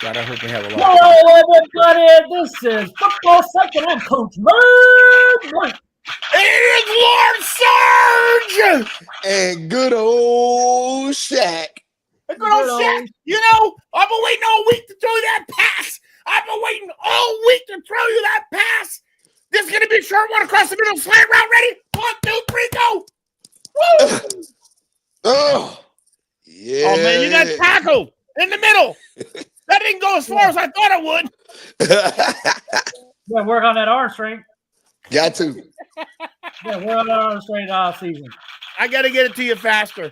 God, I hope we have a lot. Hello, everybody. This is Football Second. I'm Coach Bird. It is Lord Sarge And good old Shaq. and good old Shaq. You know, I've been waiting all week to throw you that pass. I've been waiting all week to throw you that pass. This is going to be a short one across the middle. Slant route ready. 1, 2, 3, go. Woo! Oh, yeah. Oh, man, you got tackled in the middle. That didn't go as far as I thought it would. Yeah, work on that arm strength. Got to. Yeah, work on that arm strength all season. I got to get it to you faster.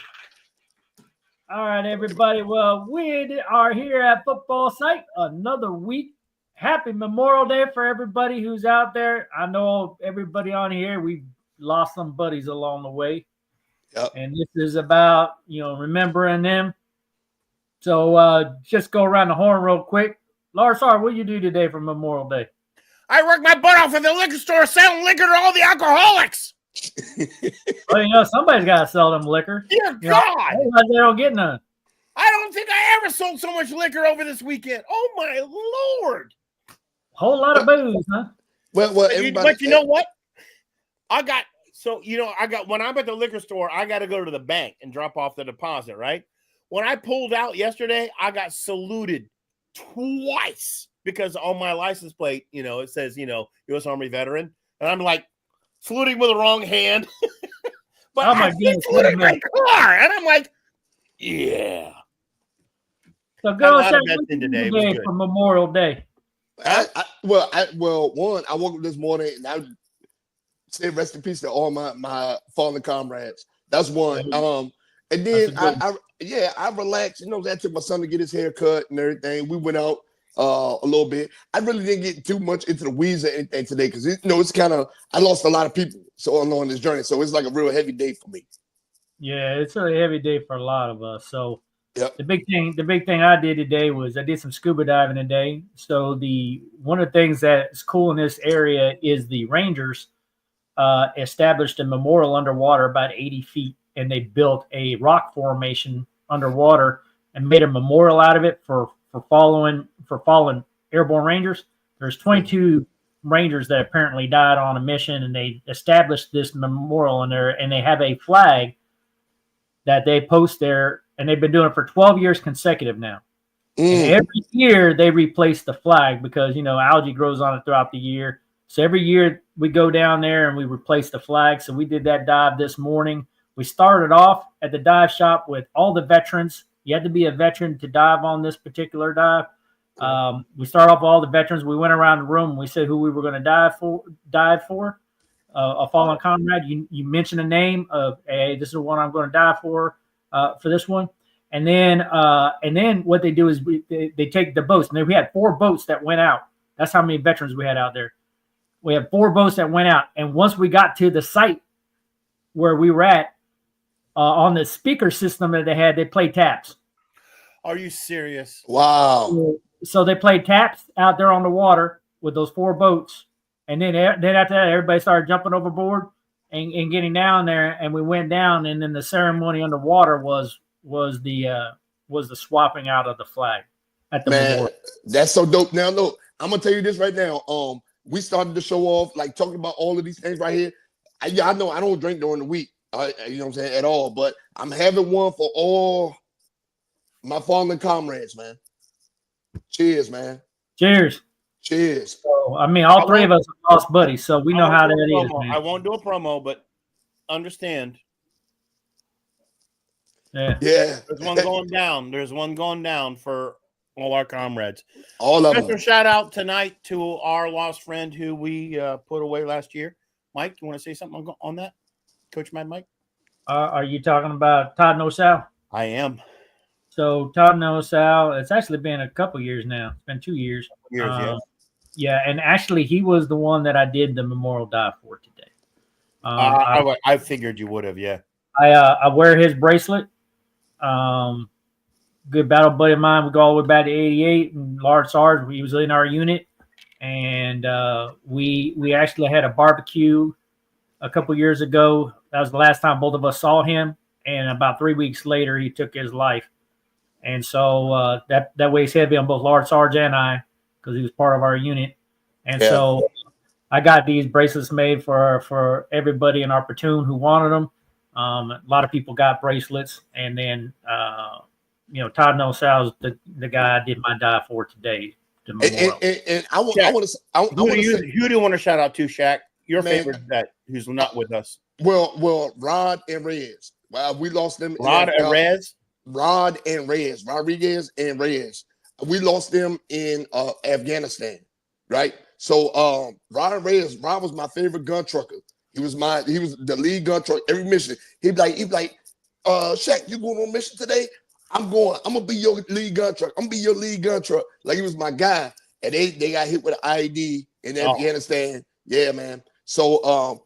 All right, everybody. Well, we are here at Football Site another week. Happy Memorial Day for everybody who's out there. I know everybody on here, we've lost some buddies along the way. Yep. And this is about, remembering them. So just go around the horn real quick. Lars, what do you do today for Memorial Day? I work my butt off at the liquor store selling liquor to all the alcoholics. Well, somebody's got to sell them liquor. Dear God. Otherwise they don't get none. I don't think I ever sold so much liquor over this weekend. Oh, my Lord. Whole lot of booze, huh? Well, everybody. But you know what? When I'm at the liquor store, I got to go to the bank and drop off the deposit, right? When I pulled out yesterday, I got saluted twice because on my license plate, it says, U.S. Army veteran. And I'm like saluting with the wrong hand. But Oh, my I'm goodness, saluting what a my car. And I'm like, yeah. So go Had a lot and of bets in today. It was today good. for Memorial Day. I woke up this morning and I said rest in peace to all my fallen comrades. That's one. And then I relaxed. I took my son to get his hair cut and everything. We went out a little bit. I really didn't get too much into the weeds or anything today because it's kind of I lost a lot of people along this journey, so it's like a real heavy day for me. Yeah, it's a heavy day for a lot of us. So Yep. the big thing I did today was I did some scuba diving today. So one of the things that's cool in this area is the Rangers established a memorial underwater about 80 feet, and they built a rock formation underwater and made a memorial out of it for fallen airborne Rangers. There's 22 Rangers that apparently died on a mission, and they established this memorial in there, and they have a flag that they post there, and they've been doing it for 12 years consecutive now. And every year they replace the flag because, algae grows on it throughout the year. So every year we go down there and we replace the flag. So we did that dive this morning. We started off at the dive shop with all the veterans. You had to be a veteran to dive on this particular dive. We started off with all the veterans. We went around the room and we said who we were going to dive for. A fallen comrade. You mentioned a name of, hey, this is the one I'm going to die for this one. And then what they do is they take the boats. And we had 4 boats that went out. That's how many veterans we had out there. We had 4 boats that went out. And once we got to the site where we were at, on the speaker system that they had, they played taps. Are you serious? Wow. So they played taps out there on the water with those 4 boats. And then after that, everybody started jumping overboard and getting down there. And we went down. And then the ceremony underwater was the swapping out of the flag at the memorial. That's so dope. Now, look, I'm gonna tell you this right now. We started to show off, like talking about all of these things right here. I know I don't drink during the week, you know what I'm saying, at all. But I'm having one for all my fallen comrades, man. Cheers, man. Cheers. Cheers. So, all 3 of us are lost buddies, so we know how that is, man. I won't do a promo, but understand. Yeah. There's one going down. There's one going down for all our comrades. All of them. Special shout out tonight to our lost friend who we put away last year. Mike, you want to say something on that? Coach Mad Mike? Are you talking about Todd Nosal? I am. So Todd Nosal, it's actually been a couple years now. It's been 2 years. Yeah. Yeah, and actually he was the one that I did the memorial dive for today. I figured you would have, yeah. I wear his bracelet. Good battle buddy of mine. We go all the way back to '88, and Lard Sarge, he was in our unit, and we actually had a barbecue a couple years ago. That was the last time both of us saw him, and about 3 weeks later, he took his life. And so that weighs heavy on both Large Sarge and I because he was part of our unit. And so I got these bracelets made for everybody in our platoon who wanted them. A lot of people got bracelets, and then Todd Nosal is the guy I did my dive for today. And I want to. Who do you want to shout out to, Shaq? Your favorite vet who's not with us? Well, Rod and Reyes. We lost them. Rod and Reyes. Rodriguez and Reyes. We lost them in Afghanistan, right? So Rod Reyes was my favorite gun trucker. He was the lead gun trucker every mission. He'd be like, Shaq, you going on a mission today? I'm gonna be your lead gun truck. I'm gonna be your lead gun truck. Like, he was my guy. And they got hit with an IED in Afghanistan. Yeah, man. So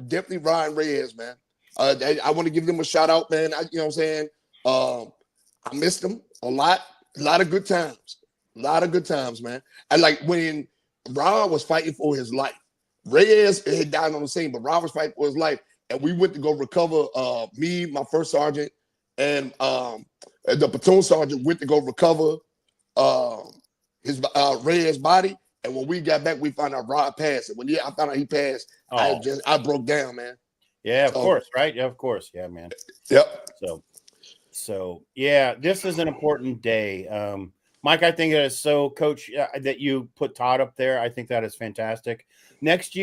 definitely Rod Reyes, man. I want to give them a shout out, man. You know what I'm saying? I missed them a lot of good times. A lot of good times, man. And like when Rod was fighting for his life, Reyes had died on the scene, but Rod was fighting for his life. And we went to go recover me, my first sergeant, and the platoon sergeant went to go recover his Reyes' body. And when we got back, we found out Rod passed. And when I found out he passed, I broke down, man. Yeah, of course, right? Yeah, of course. Yeah, man. Yep. So yeah, this is an important day. Mike, I think it is so, Coach, that you put Todd up there. I think that is fantastic. Next,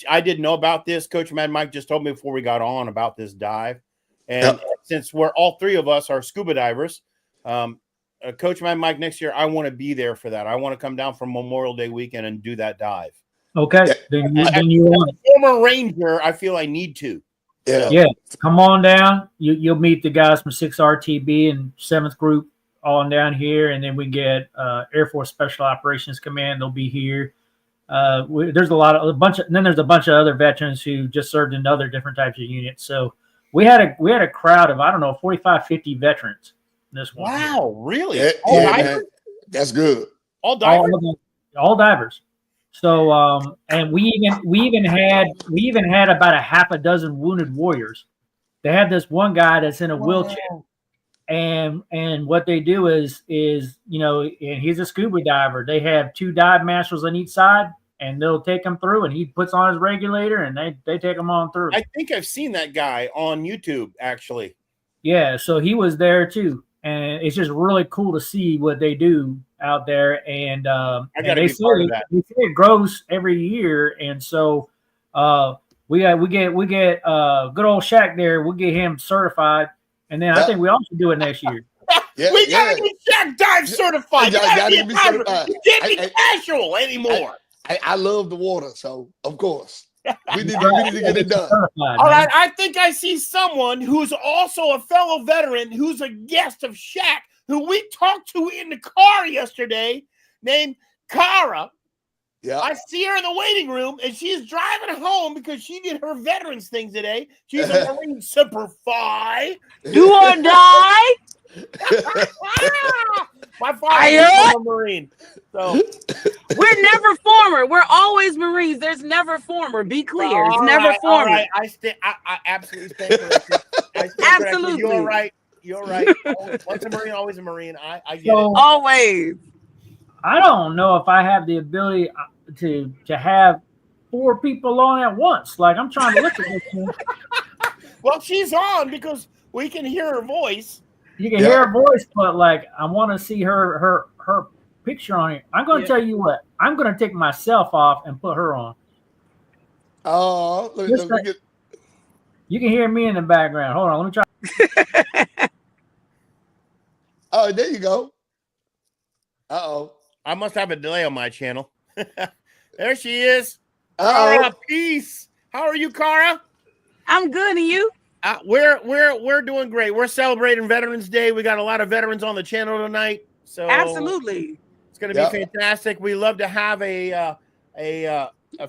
I didn't know about this. Coach Mad Mike just told me before we got on about this dive. And since we're all three of us are scuba divers, Coach Mad Mike, next year, I want to be there for that. I want to come down for Memorial Day weekend and do that dive. Okay. Then you want former Ranger, I feel I need to. Yeah. Come on down. You'll meet the guys from 6RTB and 7th Group on down here, and then we get Air Force Special Operations Command. They'll be here. There's a bunch of other veterans who just served in other different types of units. So we had a crowd of, I don't know, 45, 50 veterans. This one. Wow, really? All divers? That's good. All divers. All divers. So and we even had about a half a dozen wounded warriors. They have this one guy that's in a wheelchair. And what they do is and he's a scuba diver. They have 2 dive masters on each side, and they'll take him through, and he puts on his regulator, and they take him on through. I think I've seen that guy on YouTube, actually. Yeah, so he was there too, and it's just really cool to see what they do out there. And they say it grows every year, and so we get good old Shaq there. We'll get him certified. And then I think we also do it next year. We gotta get Shaq dive certified. You can't be casual anymore. I love the water, so of course we need to get it done. All right, I think I see someone who's also a fellow veteran who's a guest of Shaq, who we talked to in the car yesterday, named Kara. Yeah, I see her in the waiting room, and she's driving home because she did her veterans thing today. She's a Marine Semper Fi. Do or die. My father was a Marine, so we're never former. We're always Marines. There's never former. Be clear, it's never former. Right. I absolutely stand corrected. Absolutely, you're right. You're right. Once a Marine, always a Marine. I get it. Always. I don't know if I have the ability to have 4 people on at once. Like, I'm trying to look at this one. Well, she's on because we can hear her voice. You can hear her voice, but like, I want to see her picture on it. I'm going to tell you what. I'm going to take myself off and put her on. Oh, you can hear me in the background. Hold on, let me try. Oh, there you go. Uh-oh. I must have a delay on my channel. There she is. Kara, peace. How are you, Kara? I'm good, and you? We're doing great. We're celebrating Veterans Day. We got a lot of veterans on the channel tonight, so absolutely, it's going to be fantastic. We love to have a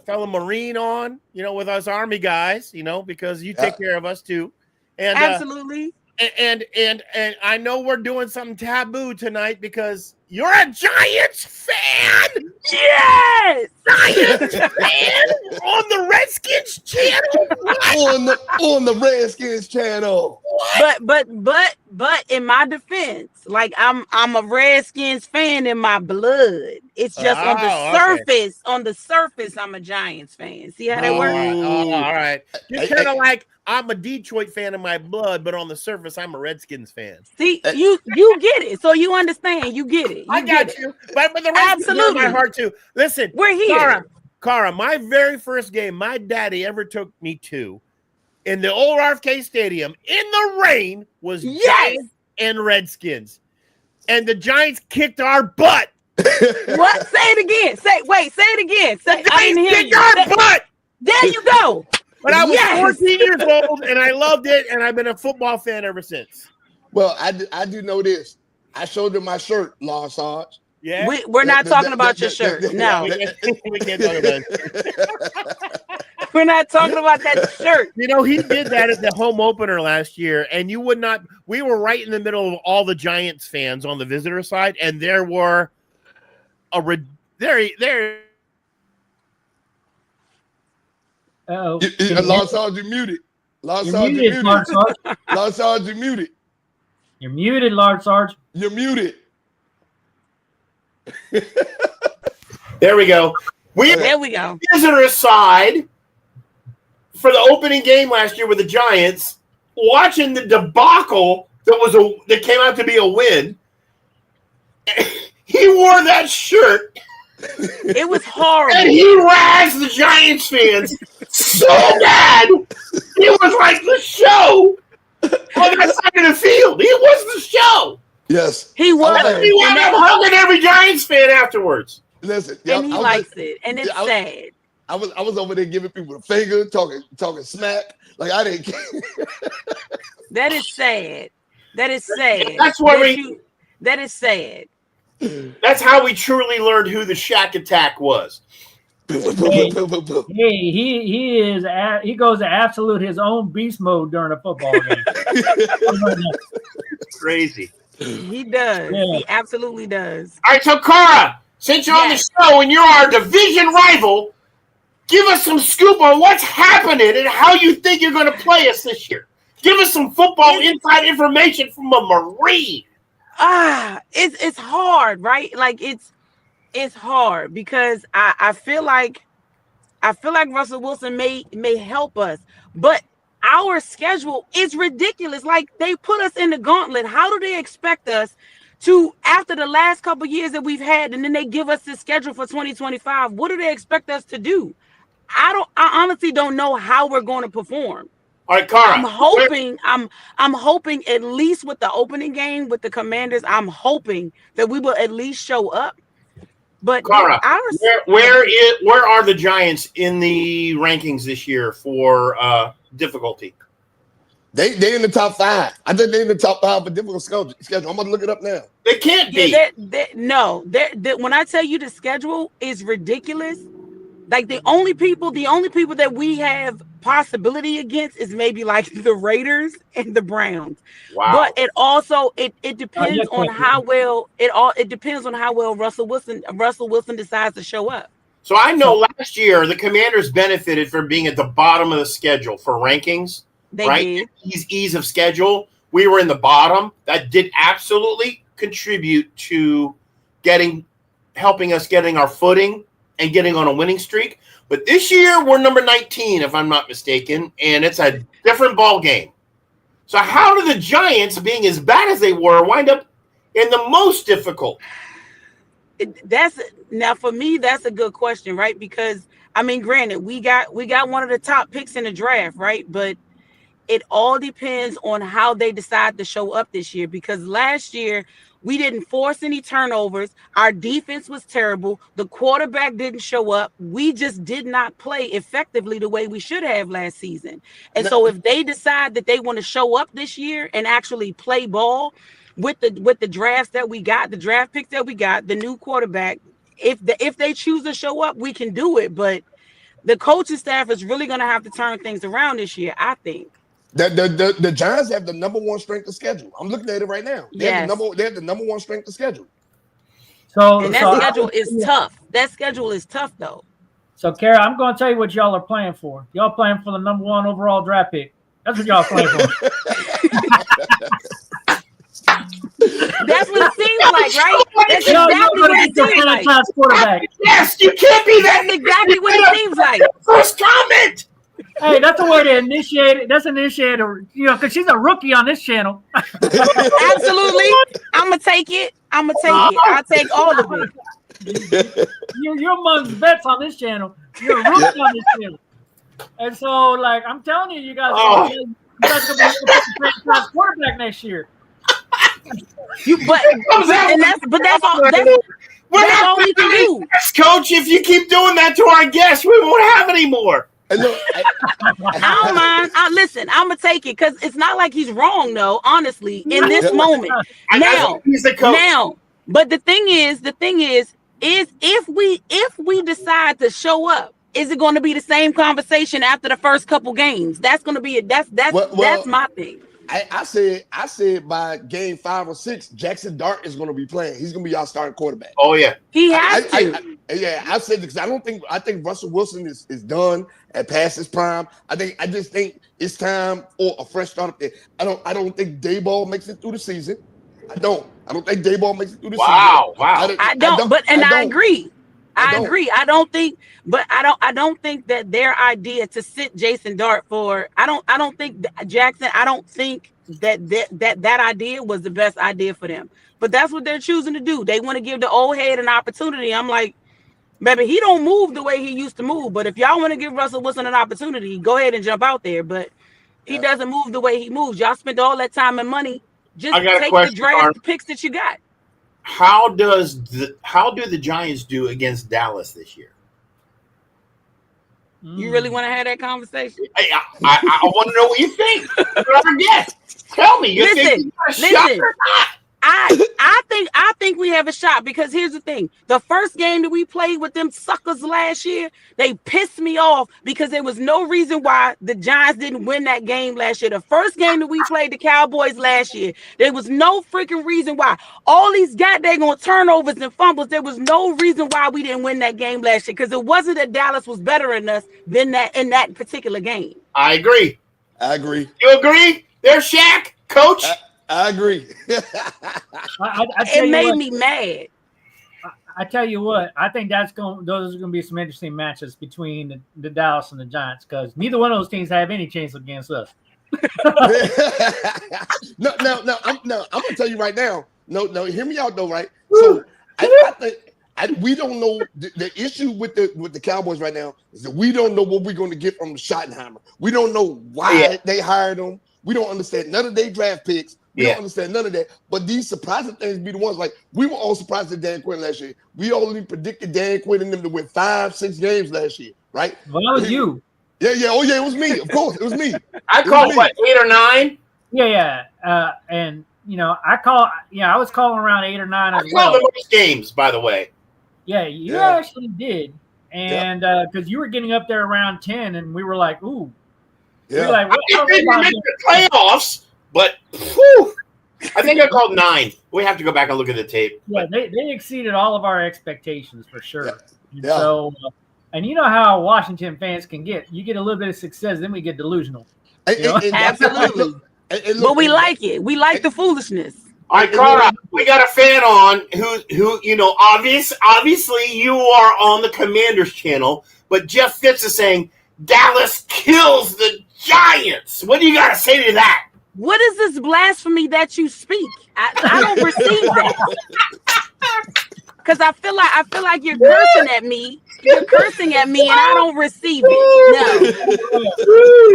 fellow Marine on, with us Army guys, because you take care of us too. And absolutely. And I know we're doing something taboo tonight because You're a Giants fan? Yes. Giants fan on the Redskins channel? What? on the Redskins channel. But in my defense, like I'm a Redskins fan in my blood. It's just on the surface. Okay. On the surface, I'm a Giants fan. See how that works? All right. You're kind of like I'm a Detroit fan in my blood, but on the surface, I'm a Redskins fan. See, you get it. So you understand. You get it. I got you. But the Redskins are in my heart too. Listen, we're here. Cara, my very first game my daddy ever took me to in the old RFK Stadium in the rain was Giants and Redskins. And the Giants kicked our butt. What? Say it again. Say it again. Say the Giants kicked our butt. There you go. But I was 14 years old, and I loved it, and I've been a football fan ever since. Well, I do know this. I showed them my shirt, Lon Sarge. Yeah, we're not talking about your shirt. No, we can't talk about it. We're not talking about that shirt. You know, he did that at the home opener last year, and you would not. We were right in the middle of all the Giants fans on the visitor side, and there were there. Oh, Lon Sarge, you're muted. Lon Sarge, you're muted. Lon Sarge, you're muted. You're muted, Lon Sarge. You're muted. There we go. There we go. Visitor side for the opening game last year with the Giants, watching the debacle that came out to be a win. He wore that shirt. It was horrible. And he rags the Giants fans so bad. It was like the show on that side of the field. He was the show. Yes. He was. He wound up hugging every Giants fan afterwards. Listen. And he likes it. And it's sad. I was over there giving people the finger, talking smack. Like I didn't care. That is sad. That is sad. That's what that is sad. That's how we truly learned who the Shaq Attack was. Hey, he goes to absolute his own beast mode during a football game. Crazy. He does. Yeah. He absolutely does. All right, so Cara, since you're on the show and you're our division rival, give us some scoop on what's happening and how you think you're going to play us this year. Give us some football inside information from a Marine. It's hard, right? Like it's hard because I feel like Russell Wilson may help us, but our schedule is ridiculous. Like they put us in the gauntlet. How do they expect us to, after the last couple of years that we've had, and then they give us this schedule for 2025? What do they expect us to do? I honestly don't know how we're going to perform. All right, Cara. I'm hoping at least with the opening game with the Commanders, I'm hoping that we will at least show up. But Cara, where are the Giants in the rankings this year for difficulty? They in the top 5. I think they're in the top 5 for difficult schedule. I'm gonna look it up now. They can't be. No, when I tell you the schedule is ridiculous. Like the only people that we have possibility against is maybe like the Raiders and the Browns. Wow. But it also it depends on how well it depends on how well Russell Wilson decides to show up. So I know last year the Commanders benefited from being at the bottom of the schedule for rankings. They right? did. Ease of schedule. We were in the bottom. That did absolutely contribute to helping us getting our footing and getting on a winning streak. But this year, we're number 19, if I'm not mistaken, and it's a different ball game. So how do the Giants, being as bad as they were, wind up in the most difficult? Now, for me, that's a good question, right? Because, I mean, granted, we got one of the top picks in the draft, right? But it all depends on how they decide to show up this year. Because last year, we didn't force any turnovers. Our defense was terrible. The quarterback didn't show up. We just did not play effectively the way we should have last season. And so if they decide that they want to show up this year and actually play ball with the drafts that we got, the draft picks that we got, the new quarterback, if they choose to show up, we can do it. But the coaching staff is really going to have to turn things around this year, I think. The Giants have the number 1 strength of schedule. I'm looking at it right now. They have the number 1 strength of schedule. And that schedule is tough. That schedule is tough, though. So, Kara, I'm going to tell you what y'all are playing for. Y'all playing for the number 1 overall draft pick. That's what y'all playing for. That's what it seems like, right? That's exactly what it seems like. Quarterback. Yes, you can't be that. That's exactly what it seems like. First comment. Hey, that's a way to initiate it. That's an initiator, because she's a rookie on this channel. Absolutely. I'm going to take it. I'll take all of it. You're amongst vets on this channel. You're a rookie on this channel. And so, like, I'm telling you, you guys are going to be a quarterback next year. But that's all we can do. Yes, Coach, if you keep doing that to our guests, we won't have any more. I don't mind. Listen, I'm gonna take it because it's not like he's wrong, though. Honestly, in this moment, now. But the thing is, if we decide to show up, is it going to be the same conversation after the first couple games? That's going to be that's my thing. I said by game 5 or 6, Jackson Dart is going to be playing. He's going to be our starting quarterback. Oh yeah, he has to. I said because I think Russell Wilson is done and past his prime. I just think it's time for a fresh start up there. I don't think Daboll makes it through the season. I don't think Daboll makes it through the season. Wow. I agree. I agree. I don't think that their idea to sit Jackson Dart for I don't think that idea was the best idea for them. But that's what they're choosing to do. They want to give the old head an opportunity. I'm like, baby, he don't move the way he used to move. But if y'all want to give Russell Wilson an opportunity, go ahead and jump out there. But he doesn't move the way he moves. Y'all spent all that time and money just to take the draft picks that you got. How do the Giants do against Dallas this year? You really want to have that conversation? I want to know what you think. Yes. Tell me. You think you got a shot or not? I think we have a shot because here's the thing. The first game that we played with them suckers last year, they pissed me off because there was no reason why the Giants didn't win that game last year. The first game that we played the Cowboys last year, there was no freaking reason why. All these goddamn turnovers and fumbles, there was no reason why we didn't win that game last year because it wasn't that Dallas was better than us than that in that particular game. I agree. You agree? There's Shaq, Coach. I agree. It made me mad. I tell you what, I think those are going to be some interesting matches between the Dallas and the Giants because neither one of those teams have any chance against us. No, I'm gonna tell you right now. No, hear me out though, right? So I think we don't know the issue with the Cowboys right now is that we don't know what we're going to get from Schottenheimer. We don't know why they hired him. We don't understand none of their draft picks. We don't understand none of that. But these surprising things be the ones like we were all surprised at Dan Quinn last year. We only predicted Dan Quinn and them to win 5-6 games last year, right? Well, that was you. Yeah. Oh, yeah, it was me. Of course, it was me. I called, 8 or 9? Yeah. And, I was calling around 8 or 9 as well. I called the most games, by the way. Yeah, you actually did. And because you were getting up there around 10, and we were like, ooh. Yeah. We were like, I didn't make the playoffs. But I think I called 9. We have to go back and look at the tape. Yeah, they exceeded all of our expectations for sure. Yeah. So, and you know how Washington fans can get. You get a little bit of success, then we get delusional. Absolutely. But we like it. We like the foolishness. All right, Cara, we got a fan on who obviously you are on the Commanders channel, but Jeff Fitz is saying Dallas kills the Giants. What do you got to say to that? What is this blasphemy that you speak? I don't receive that. Because I feel like you're cursing at me. You're cursing at me, and I don't receive it. No,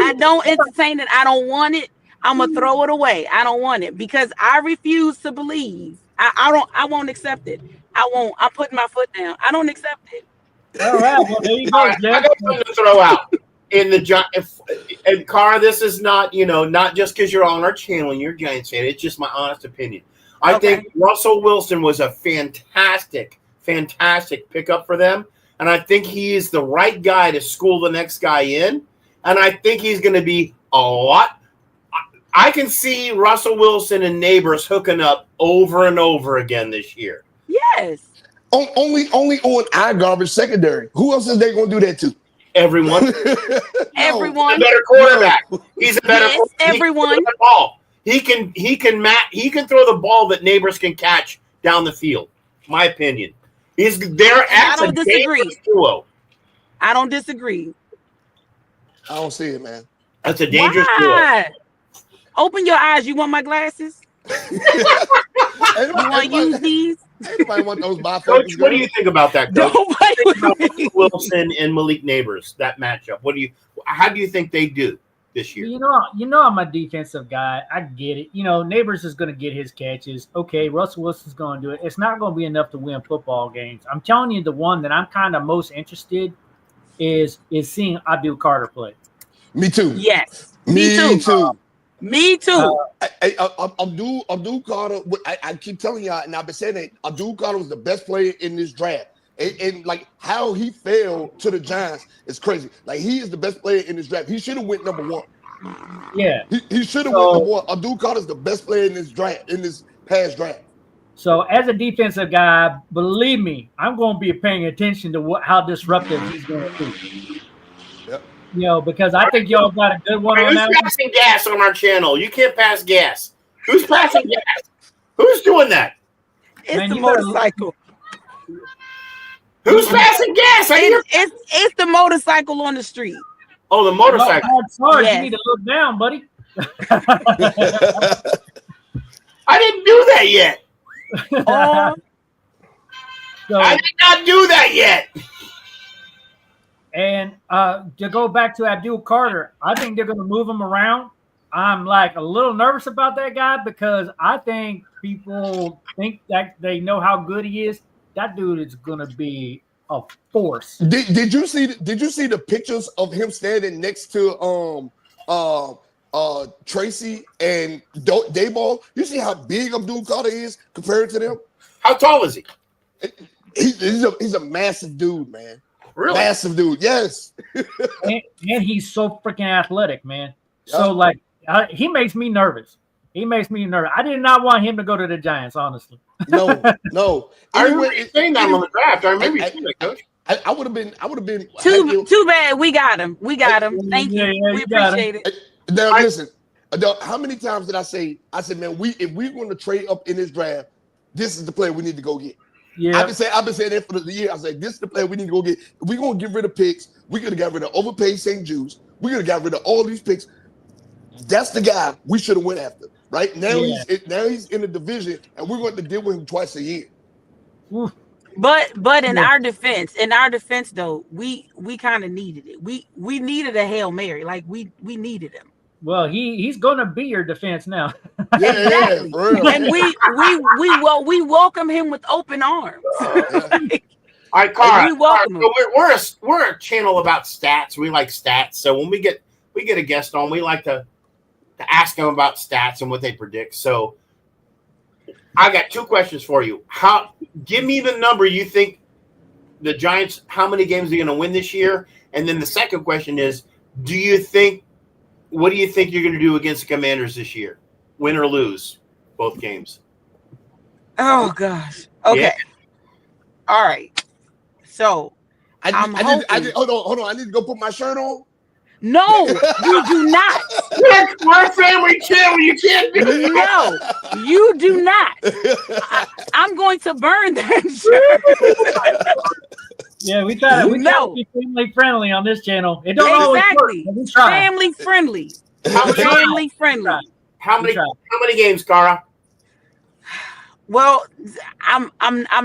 I don't entertain it. I don't want it. I'm gonna throw it away. I don't want it because I refuse to believe. I won't accept it. I won't. I'm putting my foot down. I don't accept it. All right. Well, there you go, Jeff. I got something to throw out. And Cara, this is not just because you're on our channel and you're a Giants fan. It's just my honest opinion. I think Russell Wilson was a fantastic pickup for them, and I think he is the right guy to school the next guy in. And I think he's going to be a lot. I can see Russell Wilson and Neighbors hooking up over and over again this year. Yes. Only on our garbage secondary. Who else is they going to do that to? Everyone. Everyone. He's a better quarterback. He's a better. Yes, everyone. He can throw the ball that neighbors can catch down the field. My opinion. He's there. I don't disagree. Duo. I don't disagree. I don't see it, man. That's a dangerous Why? Open your eyes. You want my glasses? You want to use these? Anybody want those bifocals? Coach, what do you think about that, Coach? Don't play with me. Wilson and Malik Neighbors, that matchup. How do you think they do this year? You know, I'm a defensive guy. I get it. You know, Neighbors is going to get his catches. Okay, Russell Wilson's going to do it. It's not going to be enough to win football games. I'm telling you, the one that I'm kind of most interested is seeing Abdul Carter play. Me too. Yes. Me too. Me too. Abdul Carter. I keep telling y'all, and I've been saying it. Abdul Carter was the best player in this draft, and like how he fell to the Giants is crazy. Like he is the best player in this draft. He should have went number one. Yeah, he should have went number one. Abdul Carter is the best player in this draft, in this past draft. So as a defensive guy, believe me, I'm going to be paying attention to how disruptive he's going to be. Yep. You know, because I think y'all got a good one on that. Who's passing gas on our channel? You can't pass gas. Who's passing gas? Who's doing that? It's Man, the you better- motorcycle. Who's passing gas? It's the motorcycle on the street. Oh, the motorcycle. Sorry, Yes. You need to look down, buddy. I didn't do that yet. Oh, So, I did not do that yet. and to go back to Abdul Carter, I think they're going to move him around. I'm like a little nervous about that guy because I think people think that they know how good he is. That dude is going to be a force. Did you see the pictures of him standing next to Tracy and Dayball? You see how big Abdul Carter is compared to them? How tall is he? He's a massive dude, man. Really? Massive dude. Yes. and he's so freaking athletic, man. So like he makes me nervous. He makes me nervous. I did not want him to go to the Giants, honestly. No. I remember you saying that on the draft. I remember you saying that, Coach. I would have been too bad. We got him. Thank you. We appreciate it. Now listen, how many times did I say, man, if we're going to trade up in this draft, this is the player we need to go get. Yeah. I've been saying that for the year. I said, this is the player we need to go get. If we're going to get rid of picks, we could have got rid of overpaid St. Jude's. We could have got rid of all these picks. That's the guy we should have went after. Right now, he's in the division, and we're going to deal with him twice a year. Oof. But in our defense though, we kind of needed it. We needed a Hail Mary. Like we needed him. Well, he's going to be your defense now. Yeah, for real. And we welcome him with open arms. All right, Cara. We welcome him. So we're a channel about stats. We like stats. So when we get a guest on, we like to ask them about stats and what they predict. So I got two questions for you. Give me the number you think the Giants, how many games are going to win this year? And then the second question is, what do you think you're going to do against the Commanders this year? Win or lose both games? Oh gosh. Okay. Yeah. All right. So hold on. I need to go put my shirt on. no, you do not. We're a family channel. You can't do that. No, you do not. I'm going to burn that shirt. Yeah, we try to be family friendly on this channel. It don't always work, but we try. Family friendly. Family friendly. How many games, Cara? Well, I'm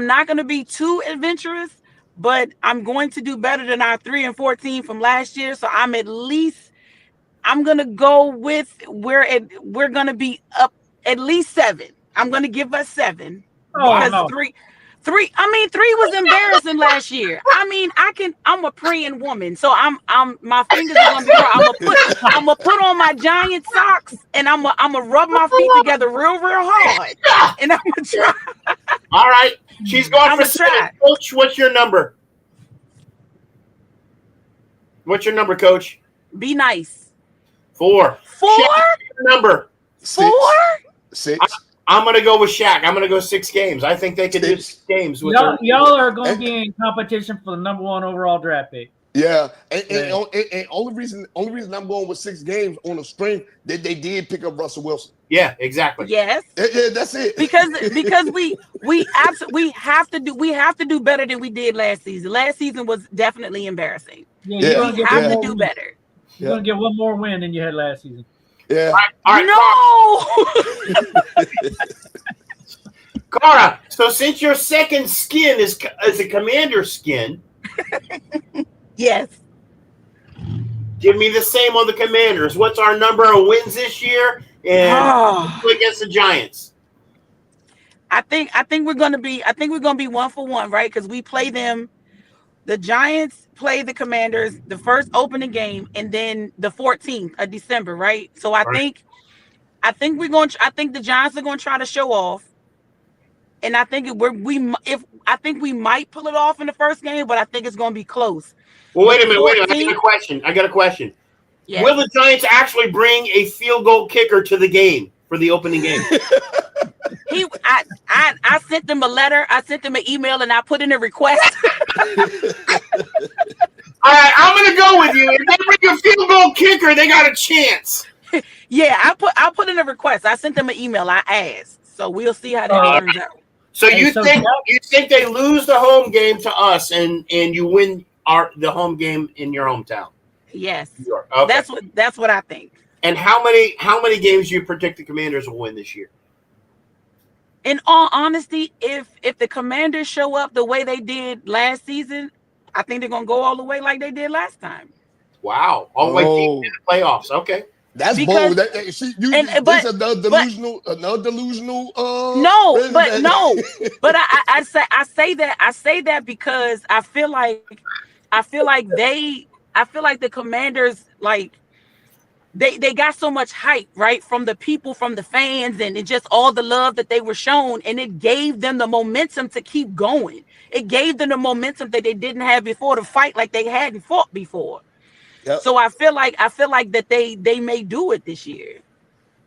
not going to be too adventurous, but I'm going to do better than our 3-14 from last year. So I'm going to go with we're going to be up at least 7. I'm going to give us 7 because no. 3 was embarrassing last year. I'm a praying woman, so my fingers are gonna be crossed. I'm gonna put on my giant socks and I'm gonna rub my feet together real hard, and I'm gonna try. All right, she's going for 7. Try. Coach, what's your number? What's your number, Coach? Be nice. 4. 4? Number 4? 6. I'm going to go with Shaq. I'm going to go 6 games. I think they could do 6 games. With y'all are going to be in competition for the number 1 overall draft pick. Yeah, and only reason I'm going with 6 games on the string that they did pick up Russell Wilson. Yeah, exactly. Yes. Yeah, that's it. Because we have to do better than we did last season. Last season was definitely embarrassing. Yeah, we have to do better. You're going to get one more win than you had last season. Yeah. All right, No. Cara, so since your second skin is a commander skin, Yes. give me the same on the Commanders. What's our number of wins this year? And against the Giants. I think we're gonna be 1 for 1, right? Because we play them. The Giants play the Commanders the first opening game, and then the 14th of December, right? So I think the Giants are going to try to show off, and I think we might pull it off in the first game, but I think it's going to be close. Well, wait a minute. I got a question. Yeah. Will the Giants actually bring a field goal kicker to the game for the opening game? I sent them a letter. I sent them an email, and I put in a request. All right, I'm going to go with you. If they bring a field goal kicker, they got a chance. Yeah, I put in a request. I sent them an email. I asked, so we'll see how that turns out. So you think they lose the home game to us, and you win the home game in your hometown? Yes, okay. That's what I think. And how many games do you predict the Commanders will win this year? In all honesty, if the Commanders show up the way they did last season, I think they're gonna go all the way like they did last time. Wow, all the way deep in the playoffs. Okay, that's bold. This is another delusional. But I say that because I feel like the Commanders, like, they got so much hype, right, from the people, from the fans, and just all the love that they were shown, and it gave them the momentum to keep going. It gave them the momentum that they didn't have before to fight like they hadn't fought before. Yep. So I feel like that they may do it this year.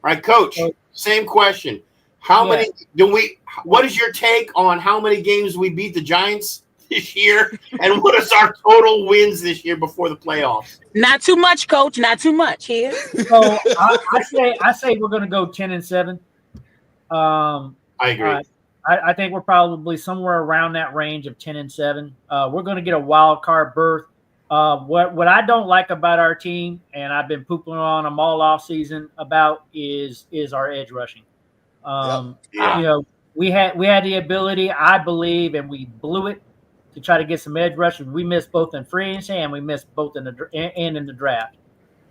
All right, Coach. Same question. What is your take on how many games we beat the Giants this year, and what is our total wins this year before the playoffs? Not too much, Coach. Not too much here. So I say we're going to go 10-7. I agree. I think we're probably somewhere around that range of 10-7. We're going to get a wild card berth. What I don't like about our team, and I've been pooping on them all off season about, is our edge rushing. You know, we had the ability, I believe, and we blew it to try to get some edge rushers. We missed both in free agency and we missed both in the draft.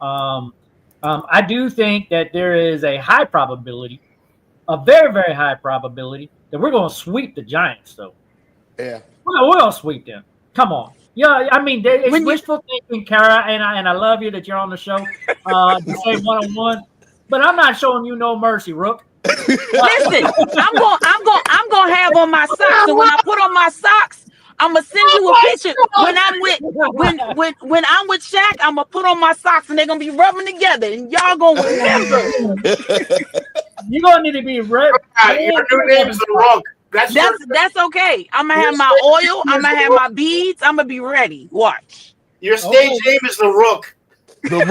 I do think that there is a high probability, a very, very high probability, that we're going to sweep the Giants, though. Yeah. We're going to sweep them. Come on. Yeah, I mean, it's wishful thinking, Kara, and I love you that you're on the show to say one-on-one, but I'm not showing you no mercy, Rook. Listen, I'm gonna have on my socks, and when I put on my socks, I'm gonna send you a picture. When I'm with Shaq, I'm gonna put on my socks, and they're gonna be rubbing together, and y'all gonna remember. You're gonna need to be ready. Your new name is the Rook. That's okay. I'm gonna have my oil. I'm gonna have my beads. I'm gonna be ready. Watch. Your stage name is the Rook. The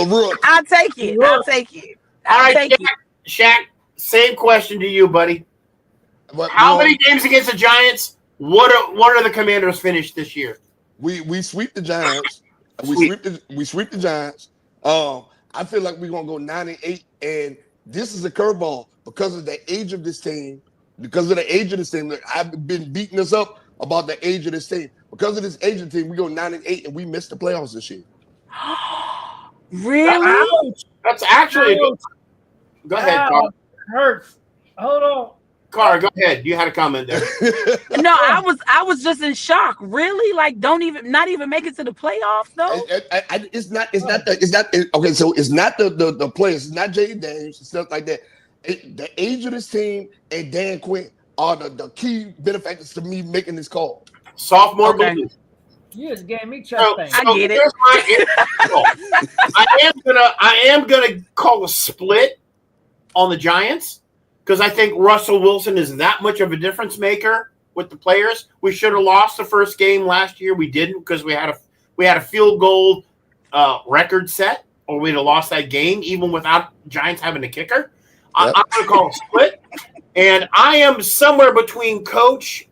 Rook. I'll take it. All right, Shaq. Same question to you, buddy. How many games against the Giants? What are the Commanders finished this year? We sweep the Giants. We sweep the Giants. I feel like we're gonna go 9-8, and this is a curveball because of the age of this team. Because of the age of this team, I've been beating us up about the age of this team. Because of this age of the team, we go 9-8, and we missed the playoffs this year. Really? That's actually a good. Go ahead, Carl. Hurts. Hold on. Carl, go ahead. You had a comment there. No, I was just in shock. Really? Like, not even make it to the playoffs, though? Okay, so it's not the players. It's not Jay Daniels and stuff like that. The age of this team and Dan Quinn are the key benefactors to me making this call. Sophomore blues. You just gave me chest pain. I get it. I am gonna call a split on the Giants. because I think Russell Wilson is that much of a difference maker with the players. We should have lost the first game last year. We didn't because we had a field goal record set, or we'd have lost that game even without Giants having a kicker. Yep. I'm going to call it split. And I am somewhere between Coach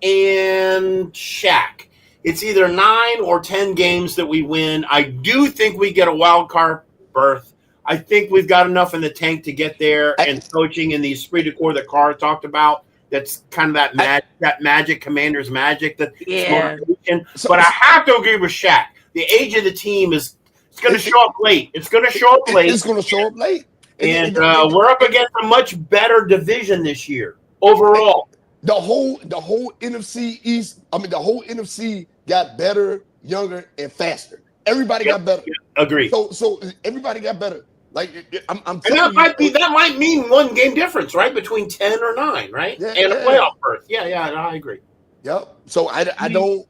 and Shaq. It's either 9 or 10 games that we win. I do think we get a wild card berth. I think we've got enough in the tank to get there, and coaching in the esprit de corps that Carr talked about. That's kind of that magic, Commander's magic. But I have to agree with Shaq. The age of the team it's going to show up late. It's going to show up late. It's going to show up late. And we're up against a much better division this year overall. The whole NFC East. I mean, the whole NFC got better, younger, and faster. Everybody got better. Agree. So everybody got better. Like I'm and that might mean one game difference, right, between 10 or 9, right, and a playoff berth. Yeah, I agree. Yep. So I don't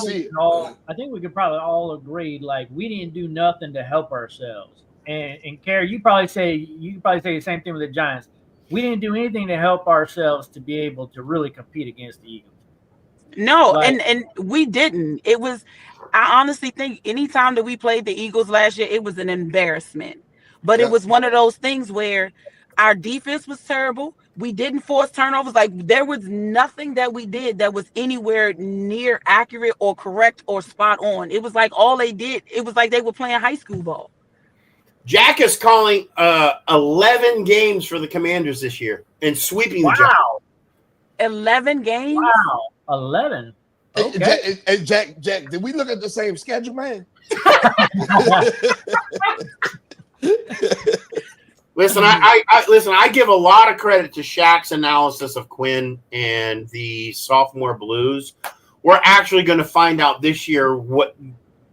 see it. I think we could probably all agree, like, we didn't do nothing to help ourselves. And Kerry, you probably say the same thing with the Giants. We didn't do anything to help ourselves to be able to really compete against the Eagles. No, and we didn't. It was, I honestly think anytime that we played the Eagles last year, it was an embarrassment. But it was one of those things where our defense was terrible. We didn't force turnovers. Like, there was nothing that we did that was anywhere near accurate or correct or spot on. It was like all they did, it was like they were playing high school ball. Jack is calling 11 games for the Commanders this year and sweeping the Giants. 11 games? Wow, 11. Okay. Hey, Jack, did we look at the same schedule, man? Listen, I give a lot of credit to Shaq's analysis of Quinn and the sophomore Blues. We're actually going to find out this year what,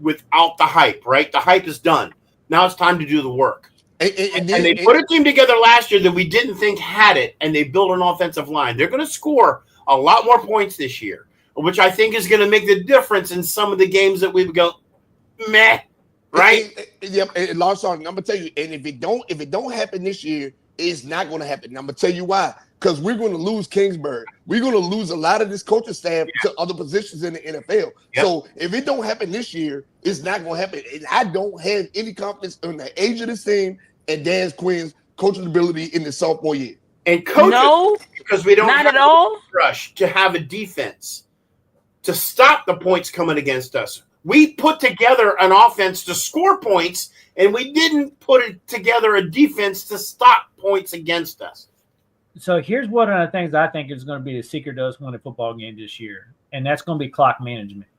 without the hype, right? The hype is done. Now it's time to do the work. And they put a team together last year that we didn't think had it, and they built an offensive line. They're going to score a lot more points this year, which I think is going to make the difference in some of the games that we go, meh, right? Yep. And Lars, I'm gonna tell you, and if it don't happen this year, it's not going to happen. I'm gonna tell you why. Because we're going to lose Kingsbury. We're going to lose a lot of this coaching staff to other positions in the NFL. Yep. So if it don't happen this year, it's not going to happen. And I don't have any confidence in the age of this team and Dan Quinn's coaching ability in the sophomore year. And coaches, because we don't not have at all rush to have a defense to stop the points coming against us. We put together an offense to score points, and we didn't put together a defense to stop points against us. So here's one of the things I think is going to be the secret to us winning a football game this year, and that's going to be clock management.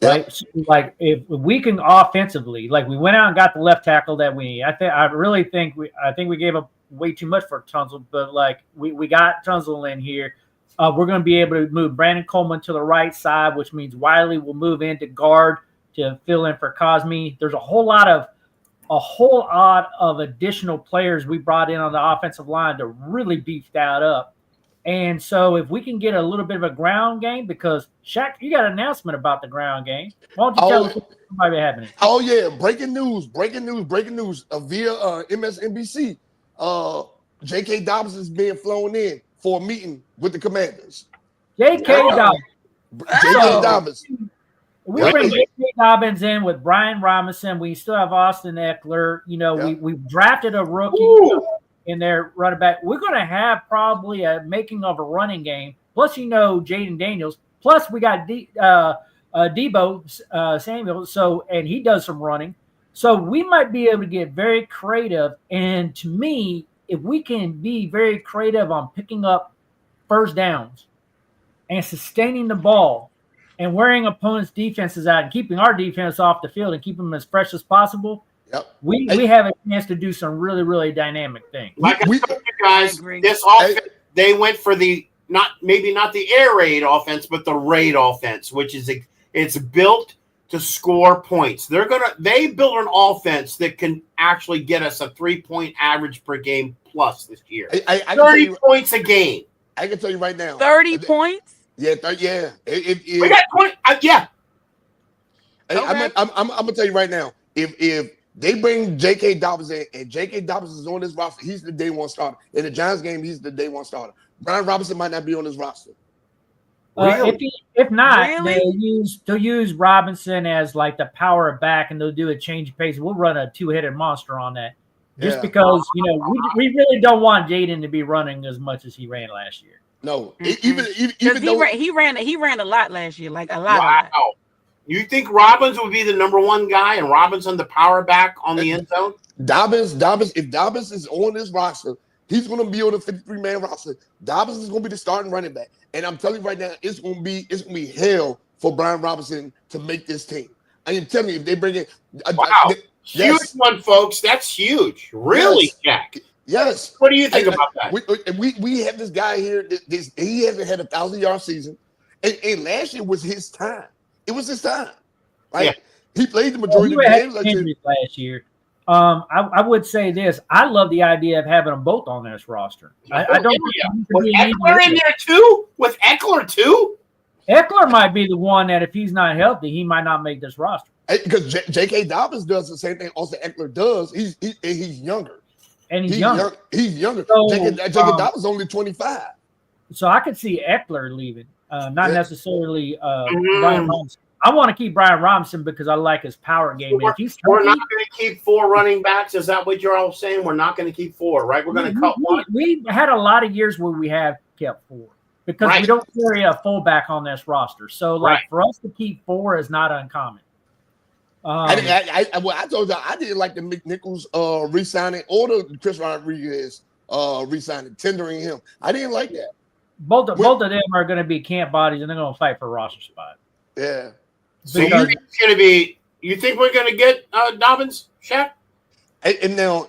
Right? Yep. So, like, if we can offensively, like, we went out and got the left tackle that we need. I really think we gave up way too much for Tunsil, but like we got Tunsil in here. We're going to be able to move Brandon Coleman to the right side, which means Wiley will move into guard to fill in for Cosme. There's a whole lot of additional players we brought in on the offensive line to really beef that up. And so if we can get a little bit of a ground game, because Shaq, you got an announcement about the ground game. Why don't you tell us what might be happening? Oh yeah, breaking news via MSNBC. J.K. Dobbins is being flown in for a meeting with the Commanders. J.K. Dobbins. J.K. Dobbins. We bring J.K. Dobbins in with Brian Robinson. We still have Austin Eckler. You know, we drafted a rookie in there running back. We're going to have probably a making of a running game. Plus, Jaden Daniels. Plus, we got Debo Samuel. So, and he does some running. So we might be able to get very creative. And to me, if we can be very creative on picking up first downs and sustaining the ball and wearing opponents' defenses out and keeping our defense off the field and keep them as fresh as possible, we have a chance to do some really, really dynamic things. Like I told you guys, this offense, they went for maybe not the air raid offense, but the raid offense, which is it's built to score points. They built an offense that can actually get us a 3-point average per game plus this year. 30 points a game. I can tell you right now. 30 points? Yeah, We got 20. Yeah. Okay. I'm gonna tell you right now. If They bring J.K. Dobbins in, and J.K. Dobbins is on this roster. He's the day one starter. In the Giants game, he's the day one starter. Brian Robinson might not be on this roster. If not, Really? they'll use Robinson as like the power back, and they'll do a change of pace. We'll run a two-headed monster on that, just because we really don't want Jaden to be running as much as he ran last year. No, Mm-hmm. even though he ran a lot last year, like a lot. Wow. You think Robbins would be the number one guy and Robinson the power back on the end zone? Dobbins, if Dobbins is on this roster, he's going to be on the 53-man roster. Dobbins is going to be the starting running back. And I'm telling you right now, it's going to be hell for Brian Robinson to make this team. I am telling you, if they bring in Huge one, folks. That's huge. Really, Jack. Yes. What do you think about that? We have this guy here. He hasn't had a 1,000-yard season, and last year was his time. It was his time. Right? Yeah. He played the majority of the games last year. I would say this. I love the idea of having them both on this roster. I don't. With Eckler in there too. With Eckler too. Eckler might be the one that if he's not healthy, he might not make this roster. Because J.K. Dobbins does the same thing. Also, Eckler does. He's younger. And he's younger. He's younger. So, J.K. Dobbins is only 25. So I could see Eckler leaving. Not necessarily Brian Robinson. I want to keep Brian Robinson because I like his power game. We're not going to keep 4 running backs. Is that what you're all saying? We're not going to keep 4, right? We're going to cut one. We had a lot of years where we have kept 4 because we don't carry a fullback on this roster. So, for us to keep 4 is not uncommon. I told you I didn't like the McNichols re-signing or the Chris Rodriguez re-signing, tendering him. I didn't like that. Both of them are going to be camp bodies, and they're going to fight for a roster spot. Yeah. So you think it's going to be? You think we're going to get Dobbins, Shaq? And now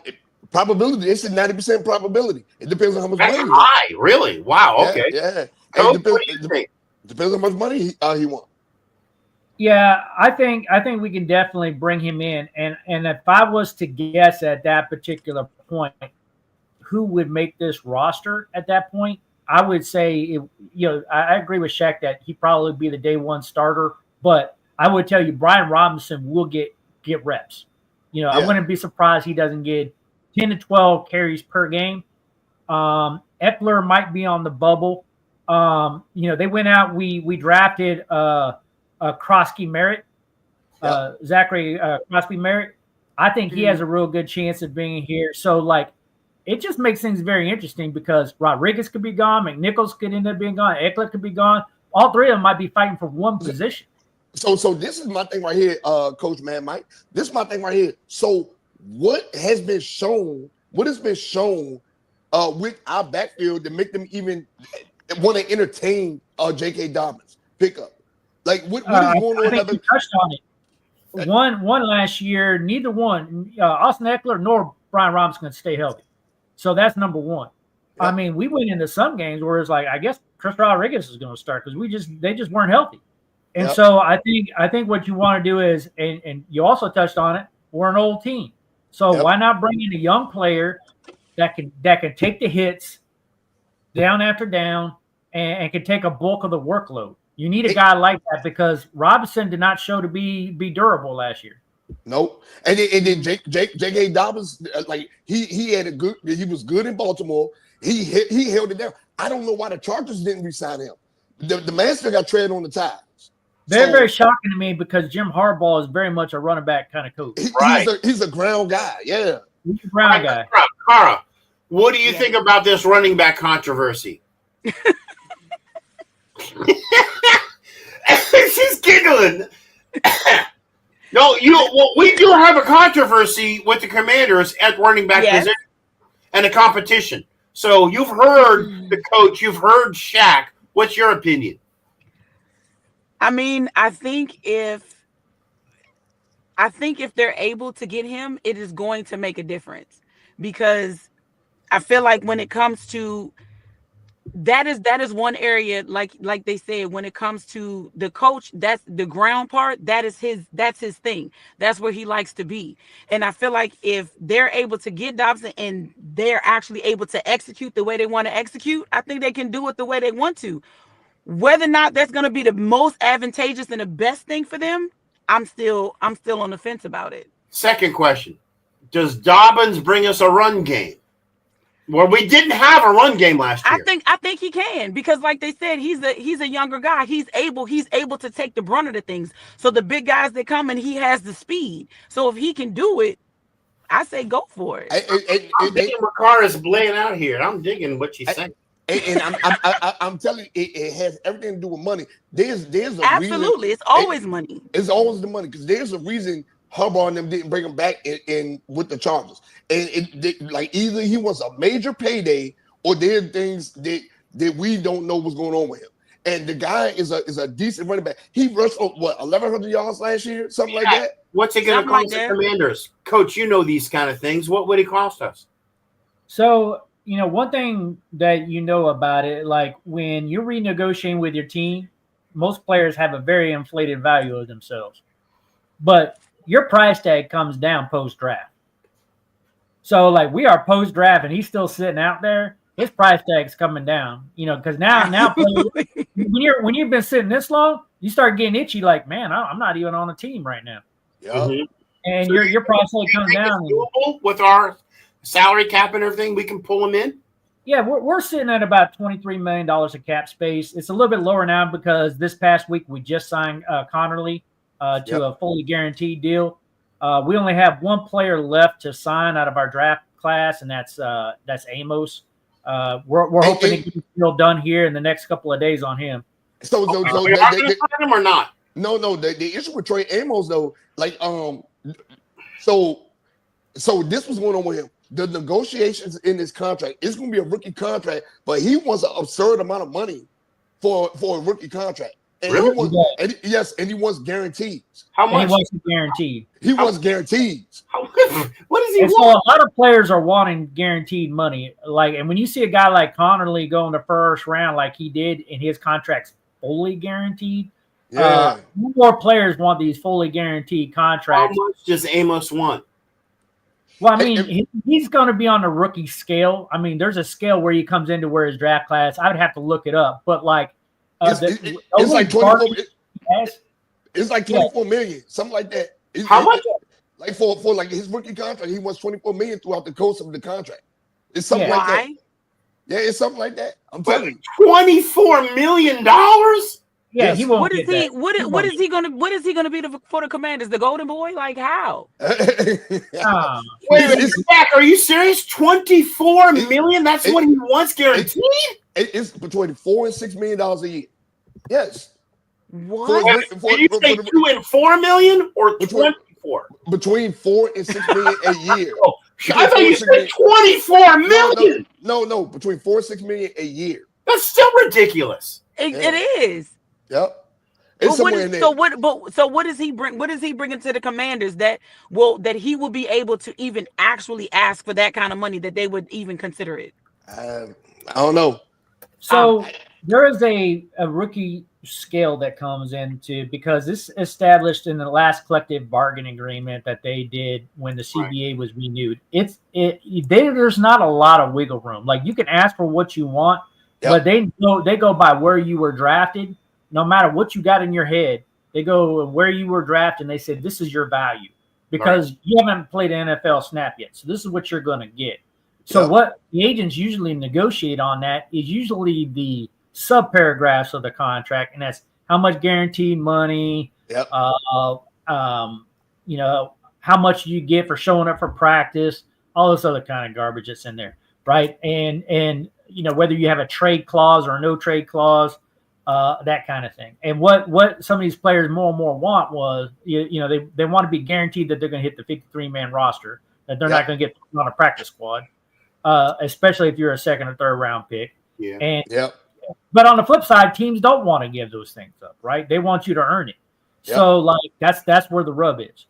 probability. It's a 90% probability. It depends on how much money. That's high, really? Wow. Okay. Yeah. So, what do you think? Depends on how much money he wants. Yeah, I think we can definitely bring him in, and if I was to guess at that particular point, who would make this roster at that point? I would say, I agree with Shaq that he'd probably be the day one starter, but I would tell you Brian Robinson will get reps. I wouldn't be surprised he doesn't get 10 to 12 carries per game. Eckler might be on the bubble. They went out. We drafted Krosky Merritt, Zachary Krosky Merritt. I think he has a real good chance of being here. So, it just makes things very interesting because Rodriguez could be gone, McNichols could end up being gone, Eckler could be gone. All 3 of them might be fighting for one position. So this is my thing right here, Coach Man Mike. This is my thing right here. So what has been shown with our backfield to make them even want to entertain J.K. Dobbins pickup? What is going on? I think you touched on it. One last year, neither one, Austin Eckler nor Brian Robinson can stay healthy. So that's number one. Yeah. I mean, we went into some games where it's I guess Chris Rodriguez is going to start because they just weren't healthy. And so I think what you want to do is, and you also touched on it, we're an old team. So why not bring in a young player that can take the hits down after down and can take a bulk of the workload? You need a guy like that because Robinson did not show to be durable last year. Nope. And then J.K. Dobbins, he had he was good in Baltimore. He held it down. I don't know why the Chargers didn't re-sign him. The man still got tread on the tires. They're very shocking to me because Jim Harbaugh is very much a running back kind of coach. He's a ground guy. Yeah. He's a ground guy. Cara, what do you think about this running back controversy? She's giggling. No, we do have a controversy with the Commanders at running back position and a competition. So you've heard the coach, you've heard Shaq. What's your opinion? I mean, I think if they're able to get him, it is going to make a difference because I feel like when it comes to that is one area like they said when it comes to the coach, that's the ground part, that's his thing. That's where he likes to be. And I feel like if they're able to get Dobson and they're actually able to execute the way they want to execute, I think they can do it the way they want to. Whether or not that's going to be the most advantageous and the best thing for them, I'm still on the fence about it. Second question: does Dobbins bring us a run game? Well, we didn't have a run game last year. I think he can, because like they said, he's a younger guy. He's able to take the brunt of the things. So the big guys that come, and he has the speed. So if he can do it, I say go for it. I'm digging Makara's laying out here. I'm digging what she's saying. And I'm telling you, it has everything to do with money. There's a Absolutely, reason, it's always money. It's always the money, because there's a reason Harbaugh and them didn't bring him back in with the Chargers. And like either he wants a major payday, or there are things that we don't know what's going on with him. And the guy is a decent running back. He rushed for 1,100 yards last year, something like that. What's it going to cost the Commanders? Coach, you know these kind of things. What would it cost us? So, one thing that you know about it, like when you're renegotiating with your team, most players have a very inflated value of themselves. But your price tag comes down post-draft. So, like, we are post-draft, and he's still sitting out there. His price tag's coming down, because now when you've been sitting this long, you start getting itchy. Like, man, I'm not even on a team right now. Yeah. Mm-hmm. And so your price tag comes down. With our salary cap and everything, we can pull him in. Yeah, we're sitting at about $23 million of cap space. It's a little bit lower now because this past week we just signed Connerly to a fully guaranteed deal. We only have one player left to sign out of our draft class, and that's Amos. We're hoping to get the deal done here in the next couple of days on him. So are we going to sign him or not? No. The issue with Trey Amos though, like so this was going on with him. The negotiations in this contract, it's going to be a rookie contract, but he wants an absurd amount of money for a rookie contract. And really? He wants guarantees. How much? He wants guaranteed. He wants guarantees. What does he want? So a lot of players are wanting guaranteed money. And when you see a guy like Connerly go in the first round, like he did, and his contract's fully guaranteed, more players want these fully guaranteed contracts. How much does Amos want? Well, I mean, he's going to be on the rookie scale. I mean, there's a scale where he comes into where his draft class. I would have to look it up, but like. It's like 24. It's like 24 million, something like that. How much? Like for like his rookie contract, he wants 24 million throughout the course of the contract. It's something like that. Yeah, it's something like that. I'm telling you, $24 million. Yeah, he won't. What is he gonna be for the Commanders? The Golden Boy? Like how? Wait, Zach, are you serious? $24 million? That's what he wants guaranteed. It's between $4 and $6 million a year. Yes. What? Did you say $2 and $4 million or 24? Between $4 and $6 million a year. I thought you said $24 million. No, between $4 and $6 million a year. That's still ridiculous. It is. Yep. So what does he bring? What is he bringing to the Commanders that he will be able to even actually ask for that kind of money, that they would even consider it? I don't know. So there is a rookie scale that comes into, because this established in the last collective bargaining agreement that they did when the CBA was renewed. There's not a lot of wiggle room. Like, you can ask for what you want, but they go by where you were drafted. No matter what you got in your head, they go where you were drafted, and they said, this is your value, because you haven't played an NFL snap yet. So this is what you're going to get. So what the agents usually negotiate on that is usually the sub paragraphs of the contract, and that's how much guaranteed money, how much you get for showing up for practice, all this other kind of garbage that's in there, right? And whether you have a trade clause or a no trade clause, that kind of thing. And what some of these players more and more want was, they want to be guaranteed that they're going to hit the 53-man roster, that they're not going to get on a practice squad, especially if you're a second or third round pick. But on the flip side, teams don't want to give those things up, right? They want you to earn it. So like that's where the rub is.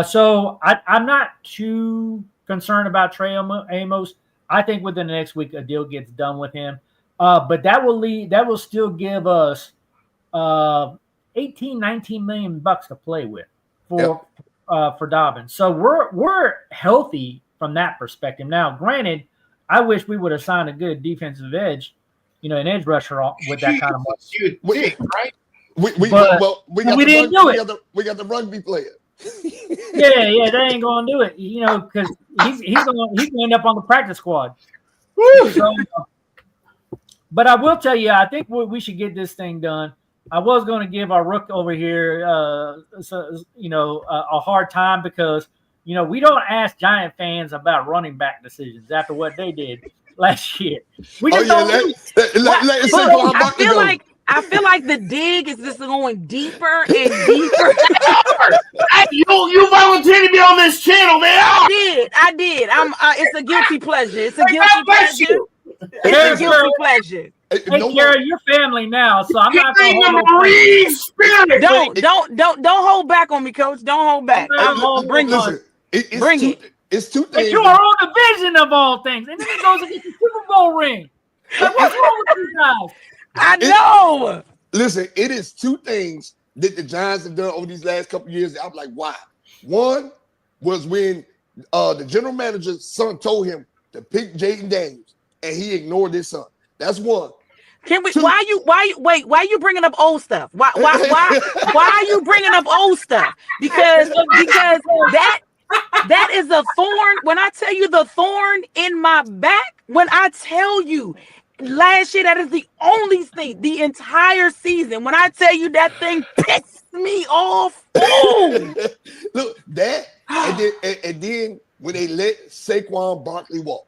So I'm not too concerned about Trey Amos. I think within the next week a deal gets done with him. But that will still give us 18-19 million bucks to play with for Dobbins. So we're healthy from that perspective. Now, granted, I wish we would have signed a good defensive edge, an edge rusher with that kind of money. Right? We got the rugby player. Yeah, they ain't gonna do it, because he's gonna end up on the practice squad. So, but I will tell you, I think we should get this thing done. I was going to give our rook over here, a hard time because we don't ask Giant fans about running back decisions after what they did last year. We just don't. I feel like the dig is just going deeper and deeper. You volunteered to be on this channel, man. I did. It's a guilty pleasure. It's a guilty pleasure. It's a guilty pleasure. Take care of your family now, so I'm not going to Marine spirit. Don't hold back on me, Coach. Don't hold back. Bring it. It's two things. It's your own division of all things, and then it goes against the Super Bowl ring. Like, what's wrong with you guys? I know. Listen, it is two things that the Giants have done over these last couple of years. I'm like, why? One was when the general manager's son told him to pick Jayden Daniels, and he ignored his son. That's one. Can we? Why are you bringing up old stuff? Why are you bringing up old stuff? Because that is a thorn. When I tell you the thorn in my back, when I tell you last year, that is the only thing the entire season. When I tell you that thing pissed me off. Oh, look that, and then when they let Saquon Barkley walk,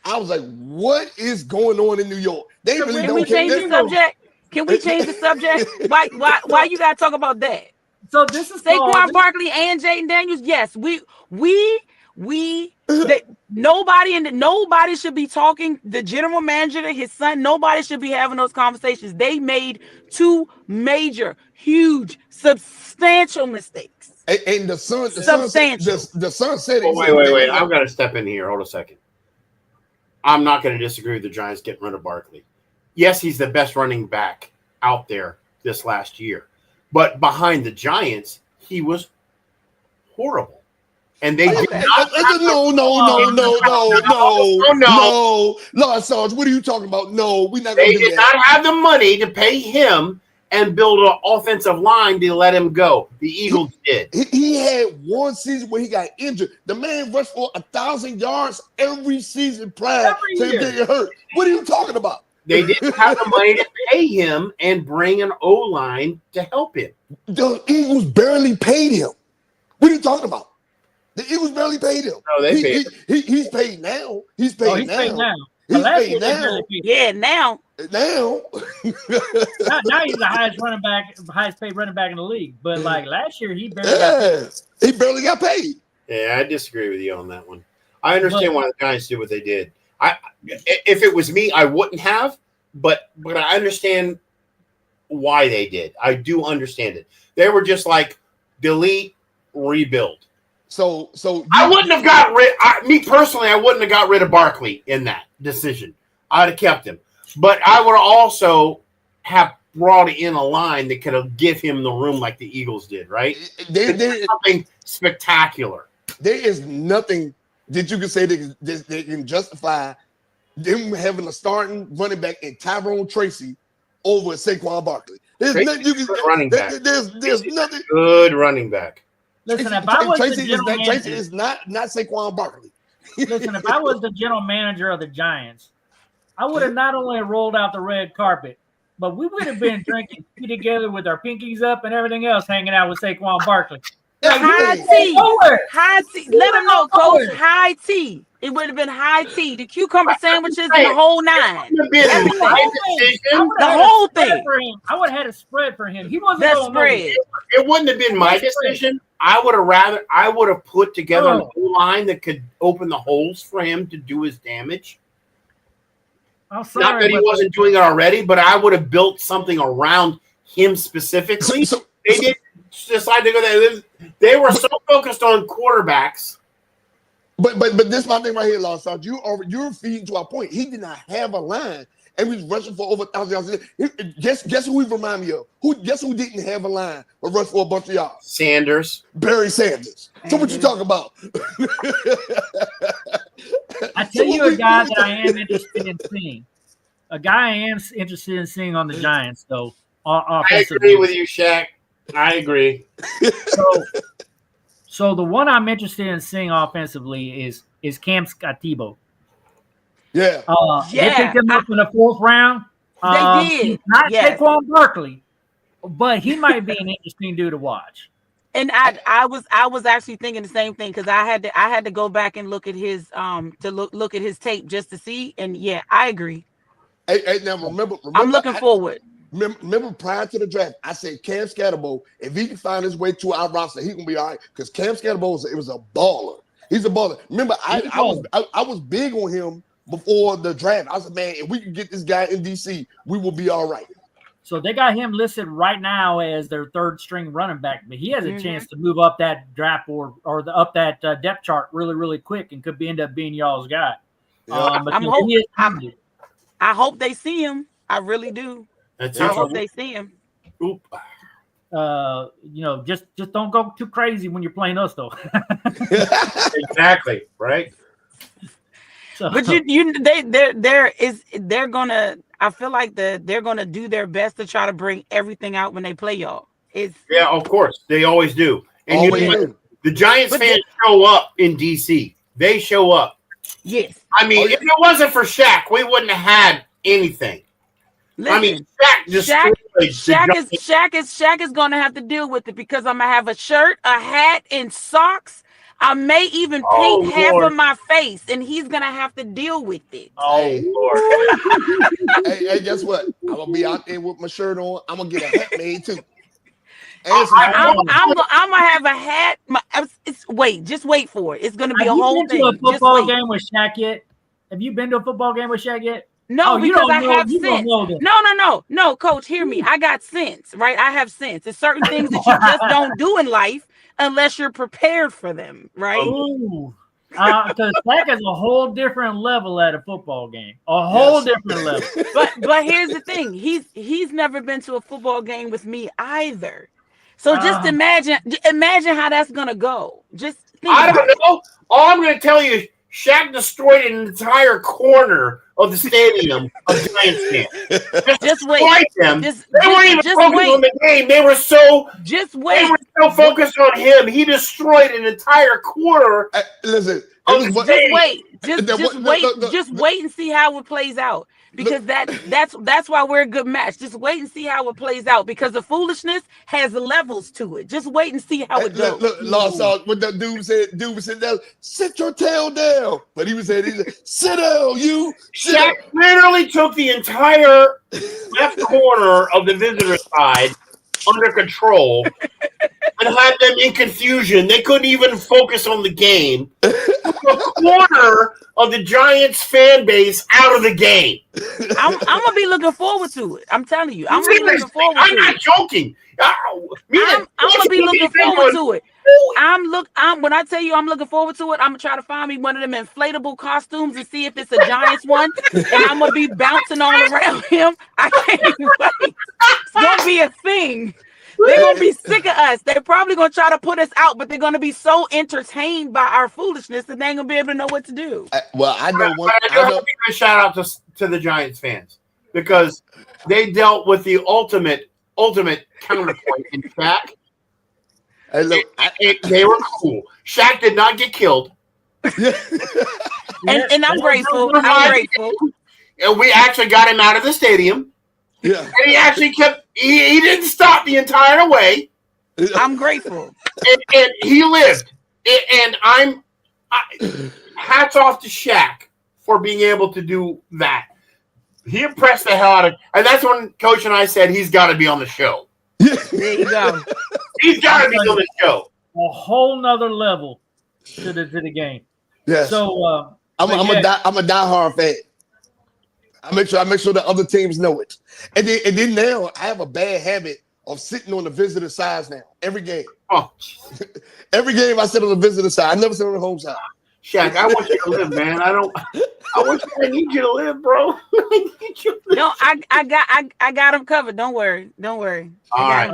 I was like, "What is going on in New York?" They really Can we change the subject? Can we change the subject? Why you gotta talk about that? So this is Saquon Barkley and Jayden Daniels. Yes, nobody should be talking. The general manager, his son, nobody should be having those conversations. They made two major, huge, substantial mistakes. And the son said, Wait. I've got to step in here. Hold a second. I'm not going to disagree with the Giants getting rid of Barkley. Yes, he's the best running back out there this last year. But behind the Giants, he was horrible. And they did not. No. Lord Sarge, what are you talking about? No, we're not going to do that. They did not have the money to pay him and build an offensive line to let him go. The Eagles did. He had one season where he got injured. The man rushed for 1,000 yards every season prior to him getting hurt. What are you talking about? They didn't have the money to pay him and bring an O-line to help him. The Eagles barely paid him. What are you talking about? The Eagles barely paid him. No, they paid him. He's paid now. He's paid now. He's paid now. Yeah, now. Now he's the highest paid running back in the league. But like last year, he barely got paid. Yeah, I disagree with you on that one. I understand why the Giants did what they did. If it was me, I wouldn't have, but I understand why they did. I do understand it. They were just like delete, rebuild. So I wouldn't have got rid. Me personally, I wouldn't have got rid of Barkley in that decision. I'd have kept him, but I would also have brought in a line that could have give him the room like the Eagles did. Right? There's something spectacular. There is nothing that you can say that can justify them having a starting running back in Tyrone Tracy over Saquon Barkley. There's nothing you can running back. There's nothing. Good running back. Listen, if I was Tracy is not Saquon Barkley. Listen, if I was the general manager of the Giants, I would have not only rolled out the red carpet, but we would have been drinking tea together with our pinkies up and everything else, hanging out with Saquon Barkley. High tea. Let them know, Coach. High tea. It would have been high tea. The cucumber sandwiches and the whole nine. The whole thing. I would have had a spread for him. He wasn't that spread. It wouldn't have been my decision. I would have put together a line that could open the holes for him to do his damage. I'm sorry, not that he wasn't doing it already, but I would have built something around him specifically. They didn't decide to go there. They were so focused on quarterbacks. But this is my thing right here, Lord Sarge. You're feeding to our point. He did not have a line, and we was rushing for over 1,000 yards. Guess who he remind me of? Guess who didn't have a line but rushed for a bunch of yards? Sanders. Barry Sanders. So what you talking about? I tell you a guy that I am interested in seeing. A guy I am interested in seeing on the Giants, though. I agree with you, Shaq. I agree. So So the one I'm interested in seeing offensively is Cam Scottibo. Yeah. They picked him up in the 4th round. They did. He's not Yes. Saquon Barkley, but he might be an interesting dude to watch. And I was actually thinking the same thing because I had to go back and look at his look at his tape just to see. And yeah, I agree. Hey, now remember I'm looking forward. Remember, prior to the draft, I said Cam Scatterbo, if he can find his way to our roster, he can be all right. Because Cam Scatterbo was a baller. He's a baller. Remember, I was big on him before the draft. I said, man, if we can get this guy in DC, we will be all right. So they got him listed right now as their 3rd string running back, but he has a chance to move up that draft board or up that depth chart really, really quick and could end up being y'all's guy. Yeah. I hope they see him. I really do. I hope they see him. Oop. Just don't go too crazy when you're playing us, though. Exactly, right? So, But they're gonna. I feel like they're gonna do their best to try to bring everything out when they play y'all. Yeah, of course they always do. And the Giants fans show up in DC. They show up. Yes. I mean, if it wasn't for Shaq, we wouldn't have had anything. Listen, I mean, Shaq is gonna have to deal with it because I'm gonna have a shirt, a hat, and socks. I may even paint half of my face, and he's gonna have to deal with it. Oh Lord! hey, guess what? I'm gonna be out there with my shirt on. I'm gonna get a hat made too. I'm gonna have a hat. Just wait for it. It's gonna be a whole thing. Have you been to a football game with Shaq yet? Have you been to a football game with Shaq yet? No, because I have sense. No, Coach, hear me. I got sense, right? I have sense. There's certain things that you just don't do in life unless you're prepared for them, right? Ooh. Because Shaq is a whole different level at a football game. A whole different level. But here's the thing. He's never been to a football game with me either. So just imagine how that's gonna go. Just think I don't know. All I'm gonna tell you, Shaq destroyed an entire corner of the stadium of Giants fans. Just wait. Them. They weren't even focused on the game. They were so focused on him. He destroyed an entire corner. Listen, just wait and see how it plays out. Because that's why we're a good match. Just wait and see how it plays out. Because the foolishness has levels to it. Just wait and see how it goes. Look, what that dude said. Dude was sitting down. Sit your tail down. But he said, sit down, you. Shaq literally took the entire left corner of the visitor side under control and had them in confusion. They couldn't even focus on the game. The corner of the Giants fan base out of the game. I'm gonna be looking forward to it. I'm telling you, I'm gonna be looking forward to it. I'm not joking. I'm gonna be looking forward to it. When I tell you I'm looking forward to it, I'm gonna try to find me one of them inflatable costumes and see if it's a Giants one, and I'm gonna be bouncing all around him. I can't wait. It's gonna be a thing. They're gonna be sick of us. They're probably gonna try to put us out, but they're gonna be so entertained by our foolishness that they ain't gonna be able to know what to do. I know one. I do have to give a shout out to the Giants fans because they dealt with the ultimate counterpoint in Shaq. Hey, look, they were cool. Shaq did not get killed. and I'm grateful. And we actually got him out of the stadium. Yeah. And he actually he didn't stop the entire way. I'm grateful. And he lived. And hats off to Shaq for being able to do that. He impressed the hell out of, and that's when Coach and I said he's got to be on the show. There you go. He's got to be on the show. A whole nother level to the game. Yeah. So I'm a diehard fan. I make sure the other teams know it. And then now I have a bad habit of sitting on the visitor sides now. Every game. Oh. Every game I sit on the visitor side. I never sit on the home side. Shaq, I want you to live, man. I need you to live, bro. No, I got him covered. Don't worry. All right.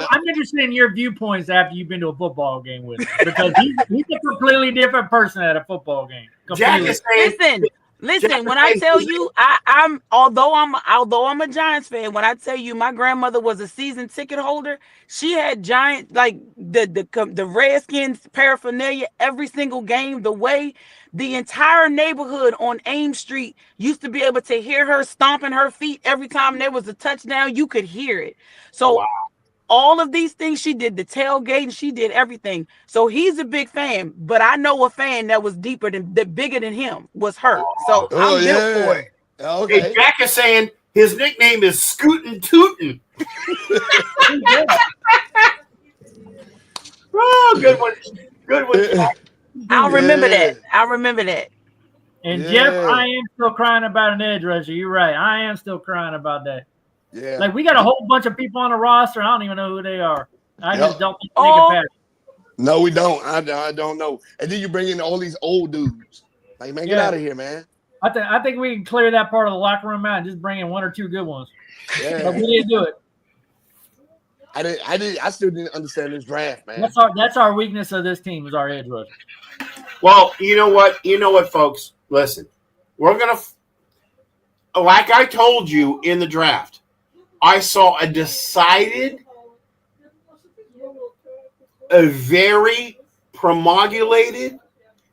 I'm interested in your viewpoints after you've been to a football game with him because he's a completely different person at a football game. Jack is saying, Listen, when I tell you, I'm although I'm a Giants fan, when I tell you my grandmother was a season ticket holder, she had Giant like the Redskins paraphernalia every single game. The way the entire neighborhood on Ames Street used to be able to hear her stomping her feet every time there was a touchdown, you could hear it. So all of these things she did, the tailgating, she did everything. So he's a big fan, but I know a fan that was bigger than him was her. So I'm built for it. Okay. Hey, Jack is saying his nickname is Scootin' Tootin'. Oh, good one. Good one, Jack. I'll remember that. I'll remember that. And Jeff, I am still crying about an edge rusher. You're right. I am still crying about that. Yeah. Like, we got a whole bunch of people on the roster, and I don't even know who they are. I just don't think they Oh. can pass. No, we don't. I don't know. And then you bring in all these old dudes. Like, man, get out of here, man. I think we can clear that part of the locker room out and just bring in one or two good ones. Yeah. But we didn't do it. I still didn't understand this draft, man. That's our weakness of this team is our edge rush. Well, you know what? You know what, folks? Listen, we're going to, like I told you in the draft, I saw a decided, a very promulgated,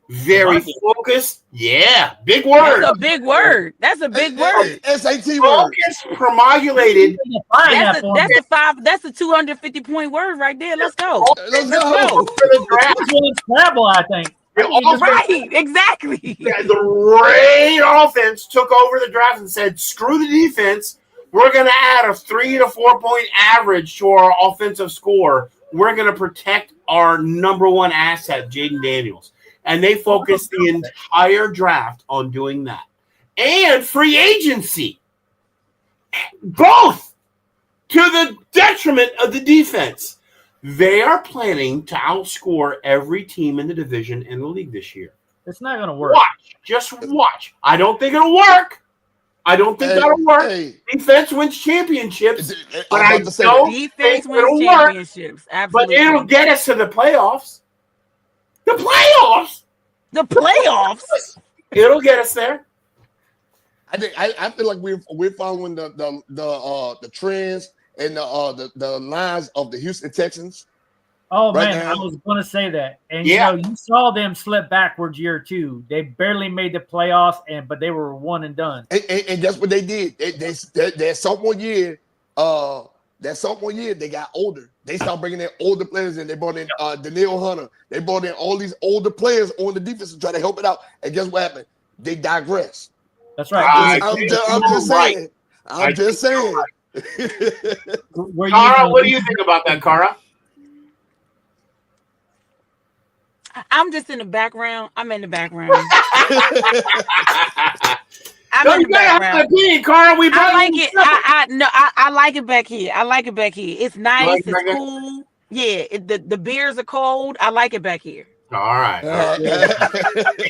very focused. Yeah, big word. That's a big word. That's a big word. SAT word. Focused, promulgated. That's a 250-point word right there. Let's go. Let's go. For the draft. It's one Scrabble, I think. Right, exactly. Yeah, the Raid offense took over the draft and said, screw the defense. We're going to add a 3 to 4 point average to our offensive score. We're going to protect our number one asset, Jaden Daniels. And they focused the entire draft on doing that. And free agency. Both to the detriment of the defense. They are planning to outscore every team in the division in the league this year. It's not going to work. Watch. Just watch. I don't think it'll work. I don't think that'll work. Defense wins championships. But I don't Defense think wins it'll championships. work. Absolutely. But it'll get us to the playoffs. The playoffs. The playoffs. It'll get us there. I feel like we're following the trends and the lines of the Houston Texans. Oh, man, I was going to say that. And, you know, you saw them slip backwards year two. They barely made the playoffs, but they were one and done. And that's what they did. That sophomore year, they got older. They started bringing in older players in. They brought in Danielle Hunter. They brought in all these older players on the defense to try to help it out. And guess what happened? They digressed. That's right. I'm just saying. Cara, what do you think about that, Cara? I'm just in the background. I'm in the background. I'm in the background. Cara. I like it. I like it back here. I like it back here. It's nice. It's cool. Yeah. The beers are cold. I like it back here. All right.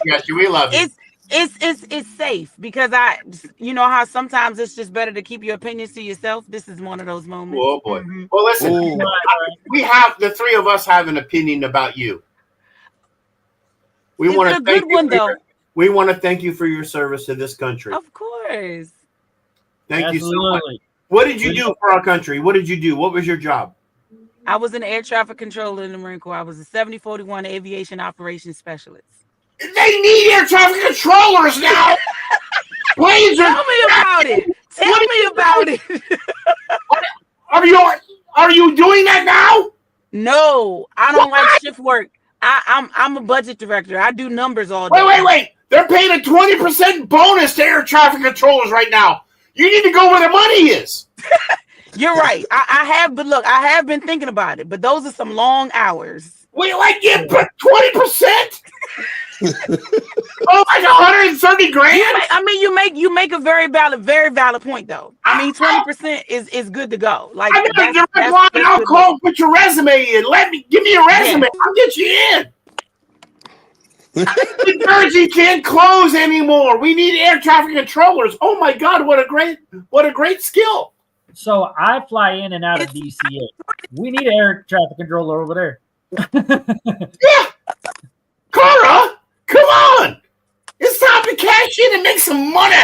Yes, we love it. It's safe because you know how sometimes it's just better to keep your opinions to yourself. This is one of those moments. Oh boy. Mm-hmm. Well, listen, the three of us have an opinion about you. We want to thank you. We want to thank you for your service to this country. Of course. Thank you so much. What did you do for our country? What did you do? What was your job? I was an air traffic controller in the Marine Corps. I was a 7041 aviation operations specialist. They need air traffic controllers now. Please tell me about it. Tell me about it. Are you doing that now? No, I don't like shift work. I'm a budget director. I do numbers all day. Wait. They're paying a 20% bonus to air traffic controllers right now. You need to go where the money is. You're right. I have been thinking about it, but those are some long hours. Wait, like you put 20%? Oh, like 130 grand? I mean, you make a very valid point though. I mean, 20% is good to go. Like I got a direct line. I'll call, put your resume in. Give me a resume. I'll get you in. New Jersey can't close anymore. We need air traffic controllers. Oh my God, what a great skill. So I fly in and out of DCA. We need an air traffic controller over there. Yeah. Cara, come on. It's time to cash in and make some money.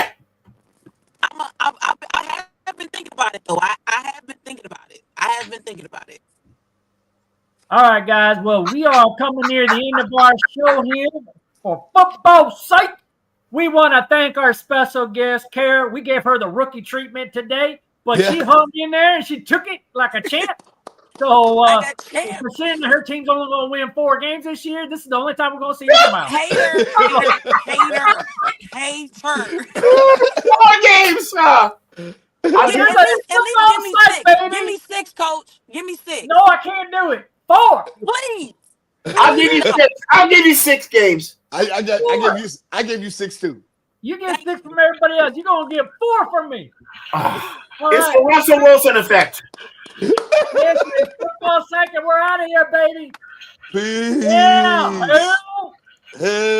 I have been thinking about it, though. I have been thinking about it. All right, guys. Well, we are coming near the end of our show here for Football Psych. We want to thank our special guest, Kara. We gave her the rookie treatment today, but she hung in there and she took it like a champ. So, considering her team's only going to win 4 games this year, this is the only time we're going to see her smile. Hater. 4 games. Give me 6, coach. Give me 6. No, I can't do it. 4. Please. I'll give you 6. I'll give you 6 games. I gave you 6 too. You get 6 from everybody else. You're going to get 4 from me. It's the Russell Wilson effect. This is Football Psych, and we're out of here, baby. Peace. Yeah. Hell